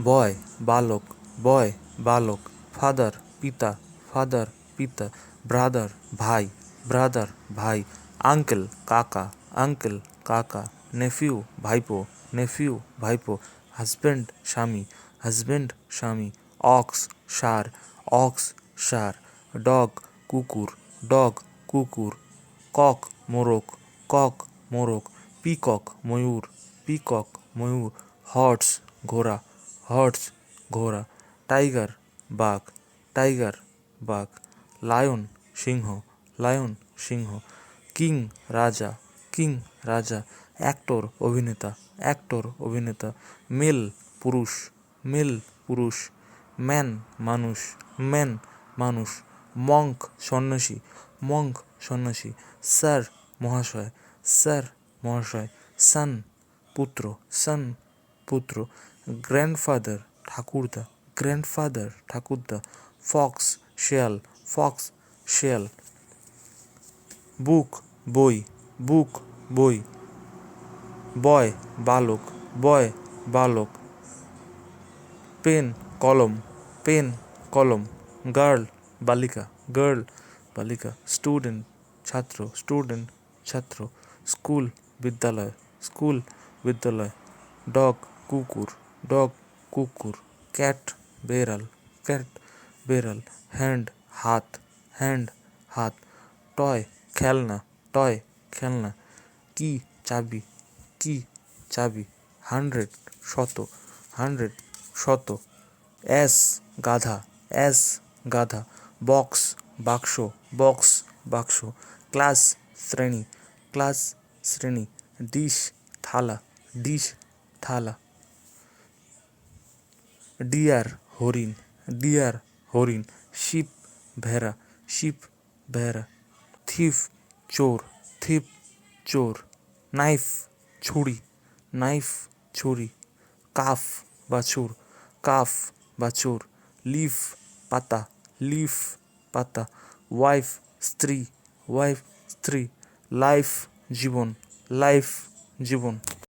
বয় বালক, বয় বালক। ফাদার পিতা, ফাদার পিতা। ব্রাদার ভাই, ব্রাদার ভাই। আঙ্কেল কাকা, আঙ্কেল কাকা। নেফিউ ভাইপো, নেফিউ ভাইপো। হাজব্যান্ড স্বামী, হাজব্যান্ড স্বামী। অক্স ষাঁড়, অক্স ষাঁড়। ডগ কুকুর, ডগ কুকুর। কক মোরগ, কক মোরগ। পিকক ময়ূর, পিকক ময়ূর। হর্স ঘোড়া, হর্স ঘোড়া। টাইগার বাঘ, টাইগার বাঘ। লায়ন সিংহ, লায়ন সিংহ। কিং রাজা, কিং রাজা। অ্যাক্টর অভিনেতা, অ্যাক্টর অভিনেতা। মেল পুরুষ, মেল পুরুষ। ম্যান মানুষ, ম্যান মানুষ। মঙ্ক সন্ন্যাসী, মঙ্ক সন্ন্যাসী। স্যার মহাশয়, স্যার মহাশয়। সান পুত্র, সান পুত্র। গ্র্যান্ডফাদার ঠাকুরদা, গ্র্যান্ডফাদার ঠাকুরদা। ফক্স শেয়াল, ফক্স শেয়াল। বুক বই, বুক বই। বয় বালক, বয় বালক। পেন কলম, পেন কলম। গার্ল বালিকা, গার্ল বালিকা। স্টুডেন্ট ছাত্র, স্টুডেন্ট ছাত্র। স্কুল বিদ্যালয়, স্কুল বিদ্যালয়। ডগ কুকুর, ডগ কুকুর। ক্যাট বেড়াল, ক্যাট বেড়াল। হ্যান্ড হাত, হ্যান্ড হাত। টয় খেলনা, টয় খেলনা। কি চাবি, কি চাবি। 100 শত, 100 শত। অ্যাস গাধা, অ্যাস গাধা। বক্স বাক্স, বক্স বাক্স। ক্লাস শ্রেণী, ক্লাস শ্রেণী। ডিশ থালা, ডিশ থালা। ডিয়ার হরিণ, ডিয়ার হরিণ। শিপ ভেড়া, শিপ ভেড়া। থিফ চোর, থিফ চোর। নাইফ ছুরি, নাইফ ছুরি। কাফ বাছুর, কাফ বাছুর। লিফ পাতা, লিফ পাতা। ওয়াইফ স্ত্রী, ওয়াইফ স্ত্রী। লাইফ জীবন, লাইফ জীবন।